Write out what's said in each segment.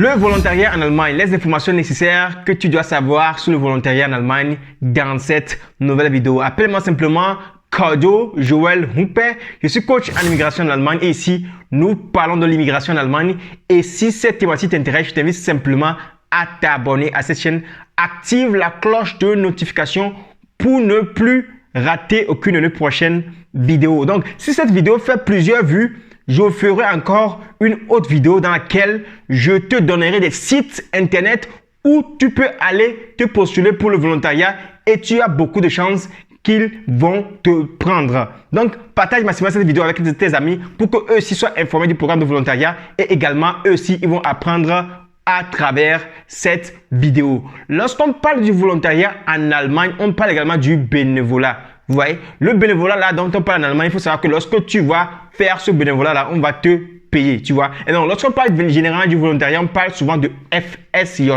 Le volontariat en Allemagne, les informations nécessaires que tu dois savoir sur le volontariat en Allemagne dans cette nouvelle vidéo. Appelle-moi simplement Claudio Joel Humpe. Je suis coach en immigration en Allemagne et ici, nous parlons de l'immigration en Allemagne. Et si cette thématique t'intéresse, je t'invite simplement à t'abonner à cette chaîne. Active la cloche de notification pour ne plus rater aucune de nos prochaines vidéos. Donc, si cette vidéo fait plusieurs vues, je ferai encore une autre vidéo dans laquelle je te donnerai des sites internet où tu peux aller te postuler pour le volontariat et tu as beaucoup de chances qu'ils vont te prendre. Donc, partage massivement cette vidéo avec tes amis pour qu'eux aussi soient informés du programme de volontariat et également eux aussi ils vont apprendre à travers cette vidéo. Lorsqu'on parle du volontariat en Allemagne, on parle également du bénévolat. Vous voyez, le bénévolat là dont on parle en Allemagne, il faut savoir que lorsque tu vas faire ce bénévolat là, on va te payer, tu vois. Et donc, lorsqu'on parle généralement du volontariat, on parle souvent de FSJ.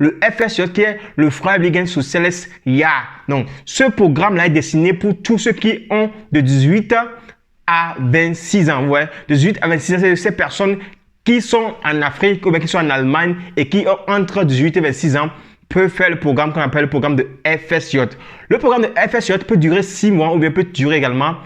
Le FSJ qui est le Freiwilligen Soziales Jahr. Donc, ce programme là est destiné pour tous ceux qui ont de 18 à 26 ans. Vous voyez, de 18 à 26 ans, c'est ces personnes qui sont en Afrique ou bien qui sont en Allemagne et qui ont entre 18 et 26 ans peut faire le programme qu'on appelle le programme de FSJ. Le programme de FSJ peut durer 6 mois ou bien peut durer également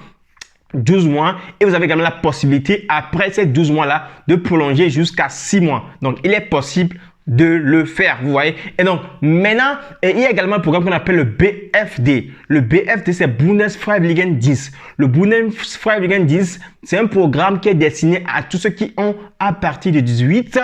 12 mois et vous avez également la possibilité après ces 12 mois-là de prolonger jusqu'à 6 mois. Donc, il est possible de le faire, vous voyez. Et donc, maintenant, il y a également le programme qu'on appelle le BFD. Le BFD, c'est Bundesfreiwilligendienst. Le Bundesfreiwilligendienst, c'est un programme qui est destiné à tous ceux qui ont à partir de 18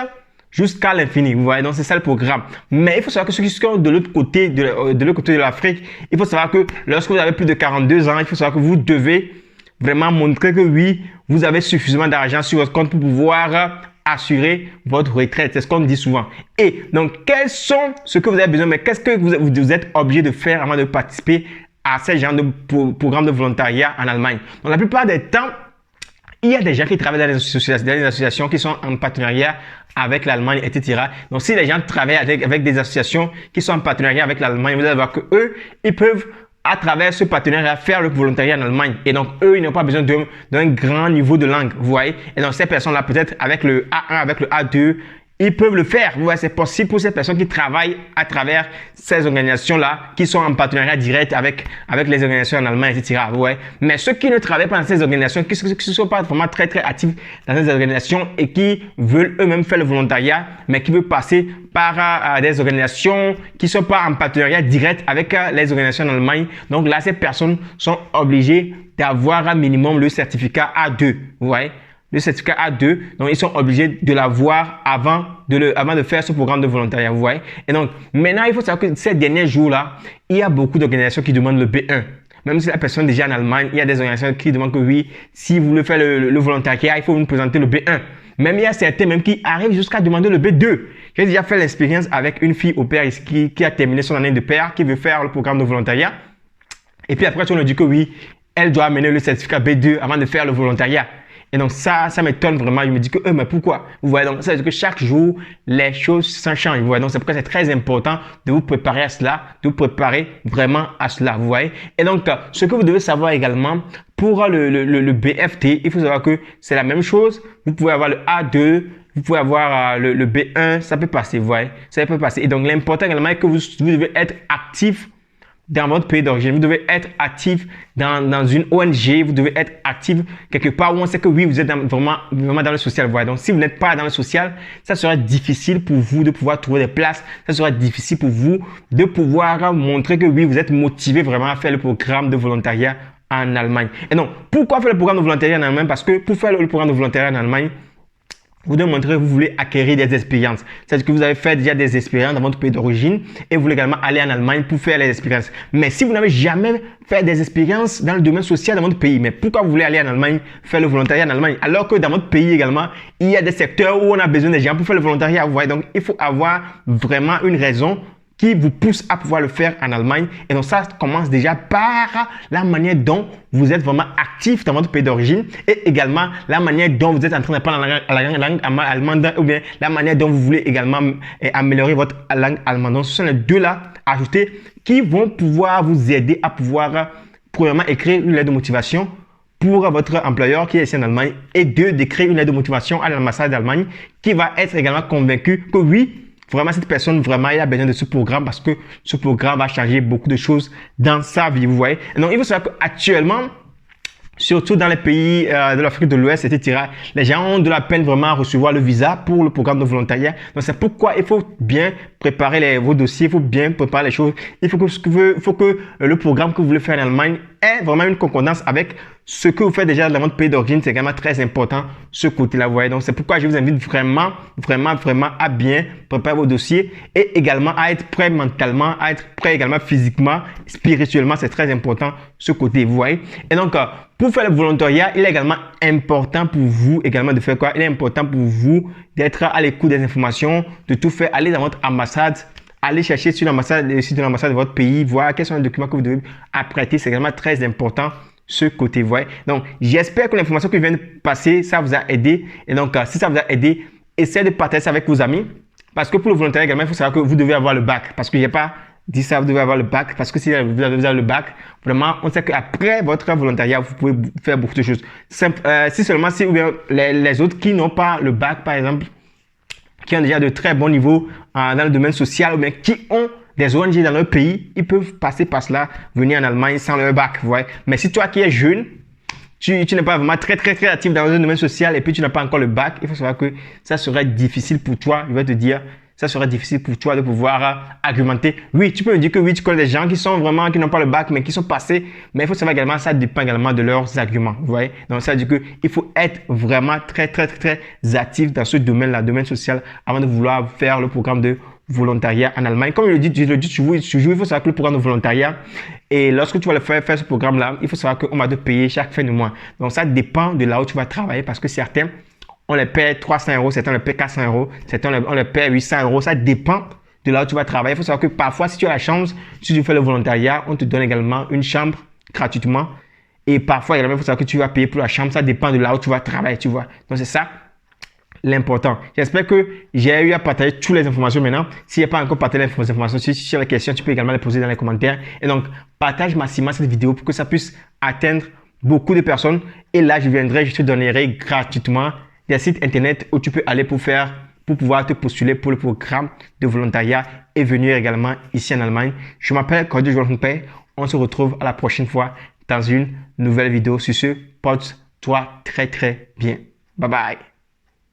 jusqu'à l'infini, vous voyez, donc c'est ça le programme. Mais il faut savoir que ceux qui sont de l'autre côté de l'Afrique, il faut savoir que lorsque vous avez plus de 42 ans, il faut savoir que vous devez vraiment montrer que oui, vous avez suffisamment d'argent sur votre compte pour pouvoir assurer votre retraite. C'est ce qu'on dit souvent. Et donc, quels sont ce que vous avez besoin, mais qu'est-ce que vous êtes obligé de faire avant de participer à ce genre de programme de volontariat en Allemagne? Donc, la plupart des temps, il y a des gens qui travaillent dans des associations qui sont en partenariat avec l'Allemagne, etc. Donc, si les gens travaillent avec des associations qui sont en partenariat avec l'Allemagne, vous allez voir qu'eux, ils peuvent, à travers ce partenariat, faire le volontariat en Allemagne. Et donc, eux, ils n'ont pas besoin d'un grand niveau de langue, vous voyez. Et donc, ces personnes-là, peut-être avec le A1, avec le A2, ils peuvent le faire. Vous voyez, c'est possible pour ces personnes qui travaillent à travers ces organisations-là, qui sont en partenariat direct avec les organisations en Allemagne, etc. Vous voyez. Mais ceux qui ne travaillent pas dans ces organisations, qui ne sont pas vraiment très actifs dans ces organisations et qui veulent eux-mêmes faire le volontariat, mais qui veulent passer par des organisations qui ne sont pas en partenariat direct avec les organisations en Allemagne. Donc là, ces personnes sont obligées d'avoir un minimum le certificat A2. Vous voyez. Le certificat A2, donc ils sont obligés de l'avoir avant de faire ce programme de volontariat, vous voyez. Et donc, maintenant, il faut savoir que ces derniers jours-là, il y a beaucoup d'organisations qui demandent le B1. Même si la personne est déjà en Allemagne, il y a des organisations qui demandent que oui, si vous voulez faire le volontariat, il faut vous présenter le B1. Même il y a certains même qui arrivent jusqu'à demander le B2. J'ai déjà fait l'expérience avec une fille au père qui a terminé son année de père, qui veut faire le programme de volontariat. Et puis après, on lui dit que oui, elle doit amener le certificat B2 avant de faire le volontariat. Et donc, ça m'étonne vraiment. Je me dis que, mais pourquoi? Vous voyez, donc, ça veut dire que chaque jour, les choses changent. Vous voyez, donc, c'est pourquoi c'est très important de vous préparer à cela, de vous préparer vraiment à cela. Vous voyez? Et donc, ce que vous devez savoir également, pour le BFT, il faut savoir que c'est la même chose. Vous pouvez avoir le A2, vous pouvez avoir le B1, ça peut passer, vous voyez? Ça peut passer. Et donc, l'important également est que vous devez être actif dans votre pays d'origine, vous devez être actif dans une ONG, vous devez être actif quelque part où on sait que oui, vous êtes vraiment dans le social. Voilà. Donc, si vous n'êtes pas dans le social, ça sera difficile pour vous de pouvoir trouver des places. Ça sera difficile pour vous de pouvoir montrer que oui, vous êtes motivé vraiment à faire le programme de volontariat en Allemagne. Et donc, pourquoi faire le programme de volontariat en Allemagne? Parce que pour faire le programme de volontariat en Allemagne, vous devez montrer que vous voulez acquérir des expériences. C'est-à-dire que vous avez fait déjà des expériences dans votre pays d'origine et vous voulez également aller en Allemagne pour faire les expériences. Mais si vous n'avez jamais fait des expériences dans le domaine social dans votre pays, mais pourquoi vous voulez aller en Allemagne faire le volontariat en Allemagne alors que dans votre pays également, il y a des secteurs où on a besoin des gens pour faire le volontariat. Vous voyez, donc il faut avoir vraiment une raison qui vous pousse à pouvoir le faire en Allemagne. Et donc, ça commence déjà par la manière dont vous êtes vraiment actif dans votre pays d'origine et également la manière dont vous êtes en train d'apprendre la langue allemande ou bien la manière dont vous voulez également améliorer votre langue allemande. Donc, ce sont les deux-là ajoutés qui vont pouvoir vous aider à pouvoir, premièrement, écrire une lettre de motivation pour votre employeur qui est ici en Allemagne et de créer une lettre de motivation à l'ambassade d'Allemagne qui va être également convaincu que oui, vraiment cette personne, vraiment, il a besoin de ce programme parce que ce programme va changer beaucoup de choses dans sa vie, vous voyez. Et donc, il faut savoir qu'actuellement, surtout dans les pays de l'Afrique de l'Ouest, etc., les gens ont de la peine vraiment à recevoir le visa pour le programme de volontariat. Donc, c'est pourquoi il faut bien préparer vos dossiers, il faut bien préparer les choses. Il faut que le programme que vous voulez faire en Allemagne ait vraiment une concordance avec ce que vous faites déjà dans votre pays d'origine. C'est également très important, ce côté-là, vous voyez. Donc, c'est pourquoi je vous invite vraiment à bien préparer vos dossiers et également à être prêt mentalement, à être prêt également physiquement, spirituellement. C'est très important, ce côté, vous voyez. Et donc, pour faire le volontariat, il est également important pour vous également de faire quoi? Il est important pour vous d'être à l'écoute des informations, de tout faire, aller dans votre ambassade, aller chercher sur le site de l'ambassade de votre pays, voir quels sont les documents que vous devez apprêter. C'est également très important, ce côté, vous voyez. Donc, j'espère que l'information que je viens de passer, ça vous a aidé. Et donc, si ça vous a aidé, essayez de partager ça avec vos amis. Parce que pour le volontariat également, il faut savoir que vous devez avoir le bac. Parce que je n'ai pas dit ça, vous devez avoir le bac. Parce que si vous avez le bac, vraiment, on sait qu'après votre volontariat, vous pouvez faire beaucoup de choses. Si seulement si ou bien les autres qui n'ont pas le bac, par exemple, qui ont déjà de très bons niveaux dans le domaine social, ou bien qui ont des ONG dans leur pays, ils peuvent passer par cela, venir en Allemagne sans leur bac, vous voyez. Mais si toi qui es jeune, tu n'es pas vraiment très actif dans un domaine social et puis tu n'as pas encore le bac, il faut savoir que ça serait difficile pour toi, je vais te dire, ça serait difficile pour toi de pouvoir argumenter. Oui, tu peux me dire que oui, tu connais des gens qui n'ont pas le bac, mais qui sont passés. Mais il faut savoir également, ça dépend également de leurs arguments. Vous voyez? Donc, ça veut dire qu'il faut être vraiment très actif dans ce domaine-là, domaine social, avant de vouloir faire le programme de volontariat en Allemagne. Comme je le dis toujours, il faut savoir que le programme de volontariat, et lorsque tu vas faire ce programme-là, il faut savoir qu'on va te payer chaque fin de mois. Donc, ça dépend de là où tu vas travailler parce que certains, on les paie 300 euros, certains on les paie 400 euros, certains on les paie 800 euros. Ça dépend de là où tu vas travailler. Il faut savoir que parfois, si tu as la chance, si tu fais le volontariat, on te donne également une chambre gratuitement. Et parfois, également, il faut savoir que tu vas payer pour la chambre. Ça dépend de là où tu vas travailler, tu vois. Donc, c'est ça l'important. J'espère que j'ai eu à partager toutes les informations maintenant. S'il n'y a pas encore partagé les informations, si tu as des questions, tu peux également les poser dans les commentaires. Et donc, partage massivement cette vidéo pour que ça puisse atteindre beaucoup de personnes. Et là, je te donnerai gratuitement des sites internet où tu peux aller pour pouvoir te postuler pour le programme de volontariat et venir également ici en Allemagne. Je m'appelle Claudio Joël Humpé. On se retrouve à la prochaine fois dans une nouvelle vidéo. Sur ce, porte-toi très bien. Bye bye.